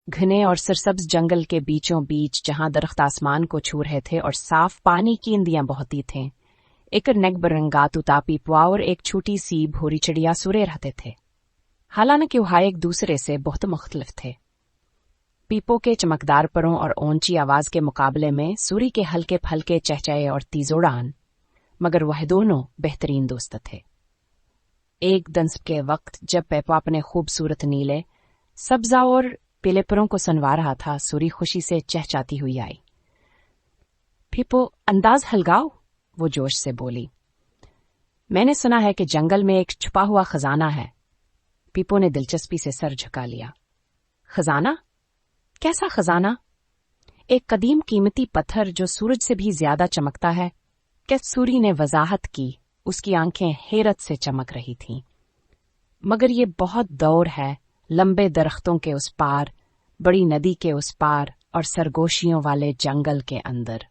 घने और सरसब्ज जंगल के बीचों बीच जहां दरख्त आसमान को छू रहे थे और साफ पानी की इंदियां बहती थीं, एक नेगबरंगात उतापी पुआ और एक छोटी सी भूरी चिड़िया सुरे रहते थे। हालांकि वह एक दूसरे से बहुत मुख्तलिफ थे। पीपो के चमकदार परों और ऊंची आवाज के मुकाबले में सूरी के हल्के फलके चहचहे और तेज उड़ान, मगर वह दोनों बेहतरीन दोस्त थे। एक दंस के वक्त जब पेपो अपने खूबसूरत नीले, सब्जा और पीले परों को सनवा रहा था, सूरी खुशी से चहचहाती हुई आई। पीपो, अंदाज हलगाओ, वो जोश से बोली। मैंने सुना है कि जंगल में एक छुपा हुआ खजाना है। पीपो ने दिलचस्पी से सर झुका लिया। खजाना? कैसा खजाना? एक कदीम कीमती पत्थर जो सूरज से भी ज्यादा चमकता है, क्या? सूरी ने वजाहत की। उसकी आंखें हैरत से चमक रही थीं। मगर ये बहुत दूर है, लंबे दरख्तों के उस पार, बड़ी नदी के उस पार और सरगोशियों वाले जंगल के अंदर।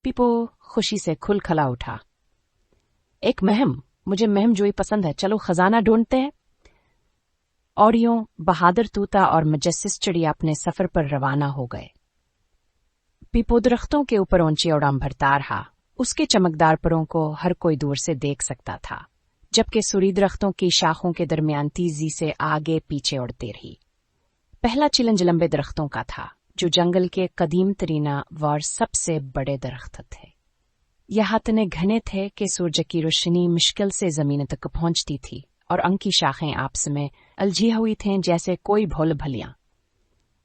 पीपो खुशी से खुलखला उठा। एक महम, मुझे महमजोई पसंद है, चलो खजाना ढूंढते हैं। और यूं बहादुर तूता और मजस्सिस चिड़िया अपने सफर पर रवाना हो गए। पीपो दरख्तों के ऊपर ऊंची उड़ान भरता रहा। उसके चमकदार परों को हर कोई दूर से देख सकता था, जबकि सूरी दरख्तों की शाखों के दरमियान तेजी से आगे पीछे उड़ती रही। पहला चिलंज लंबे दरख्तों का था, जो जंगल के कदीम तरीना व सबसे बड़े दरख्त थे। यह इतने घने थे कि सूरज की रोशनी मुश्किल से जमीन तक पहुंचती थी और उनकी शाखें आपस में उलझी हुई थीं जैसे कोई भूल भलियां।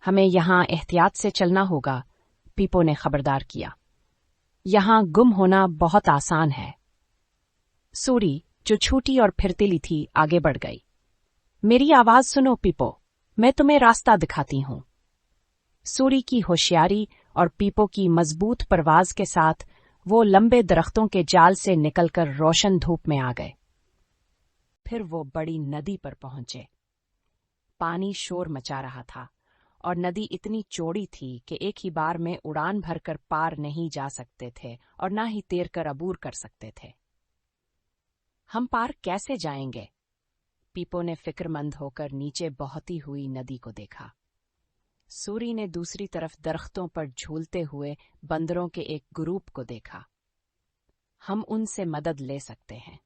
हमें यहां एहतियात से चलना होगा, पीपो ने खबरदार किया। यहां गुम होना बहुत आसान है। सूरी, जो छोटी और फिरतीली थी, आगे बढ़ गई। मेरी आवाज सुनो पीपो, मैं तुम्हें रास्ता दिखाती हूं। सूरी की होशियारी और पीपो की मजबूत परवाज के साथ वो लंबे दरख्तों के जाल से निकलकर रोशन धूप में आ गए। फिर वो बड़ी नदी पर पहुंचे। पानी शोर मचा रहा था और नदी इतनी चौड़ी थी कि एक ही बार में उड़ान भरकर पार नहीं जा सकते थे और ना ही तैर कर अबूर कर सकते थे। हम पार कैसे जाएंगे? पीपो ने फिक्रमंद होकर नीचे बहती हुई नदी को देखा। सूरी ने दूसरी तरफ दरख्तों पर झूलते हुए बंदरों के एक ग्रुप को देखा। हम उनसे मदद ले सकते हैं।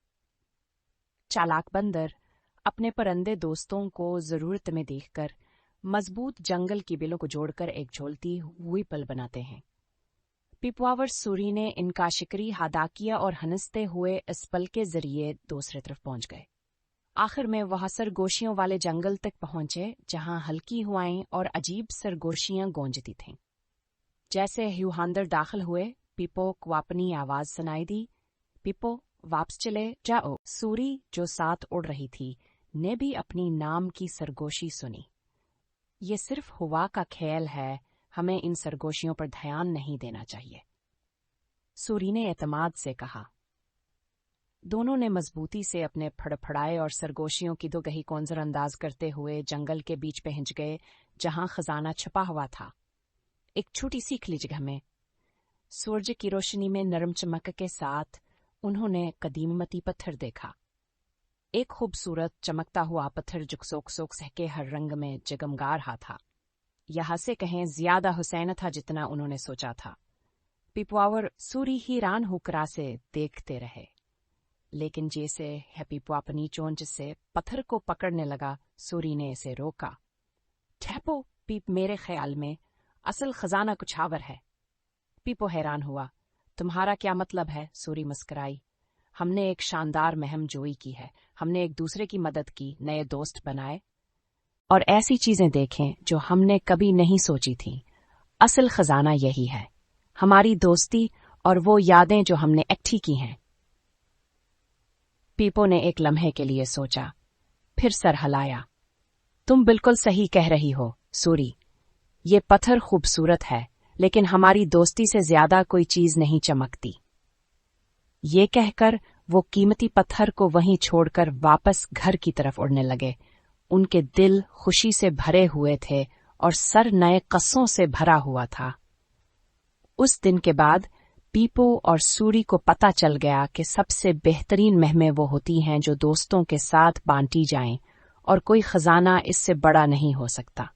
चालाक बंदर अपने परंदे दोस्तों को जरूरत में देखकर मजबूत जंगल की बिलों को जोड़कर एक झूलती हुई पल बनाते हैं। पिपवावर सूरी ने इनका शिकरी हादा किया और हंसते हुए इस पल के जरिए दूसरी तरफ पहुंच गए। आखिर में वह सरगोशियों वाले जंगल तक पहुंचे, जहां हल्की हवाएं और अजीब सरगोशियां गूंजती थीं। जैसे ही अंदर दाखिल हुए, पीपो को अपनी आवाज सुनाई दी। पीपो, वापस चले जाओ। सूरी, जो साथ उड़ रही थी, ने भी अपनी नाम की सरगोशी सुनी। ये सिर्फ हवा का खेल है, हमें इन सरगोशियों पर ध्यान नहीं देना चाहिए, सूरी ने एतमाद से कहा। दोनों ने मजबूती से अपने फड़फड़ाए और सरगोशियों की दोगही को नजरअंदाज करते हुए जंगल के बीच पहुंच गए, जहां खजाना छुपा हुआ था। एक छोटी सी खुली जगह में सूरज की रोशनी में नरम चमक के साथ उन्होंने कदीमती पत्थर देखा। एक खूबसूरत चमकता हुआ पत्थर जो सोक सहके हर रंग में जगमगा रहा था। यहाँ से कहें ज्यादा हुसैन था जितना उन्होंने सोचा था। पिपवावर सूरी हैरान होकर से देखते रहे, लेकिन जैसे है पीपो अपनी चोंच से पत्थर को पकड़ने लगा, सूरी ने इसे रोका। ठहपो पीप, मेरे ख्याल में असल खजाना कुछ और है। पीपो हैरान हुआ। तुम्हारा क्या मतलब है? सूरी मुस्कुराई। हमने एक शानदार महम जोई की है, हमने एक दूसरे की मदद की, नए दोस्त बनाए और ऐसी चीजें देखें जो हमने कभी नहीं सोची थीं। असल खजाना यही है, हमारी दोस्ती और वो यादें जो हमने इकट्ठी की हैं। पीपो ने एक लम्हे के लिए सोचा, फिर सर हिलाया। तुम बिल्कुल सही कह रही हो सूरी, ये पत्थर खूबसूरत है, लेकिन हमारी दोस्ती से ज्यादा कोई चीज नहीं चमकती। ये कहकर वो कीमती पत्थर को वहीं छोड़कर वापस घर की तरफ उड़ने लगे। उनके दिल खुशी से भरे हुए थे और सर नए कस्सों से भरा हुआ था। उस दिन के बाद पीपो और सूरी को पता चल गया कि सबसे बेहतरीन महमें वो होती हैं जो दोस्तों के साथ बांटी जाएं, और कोई खजाना इससे बड़ा नहीं हो सकता।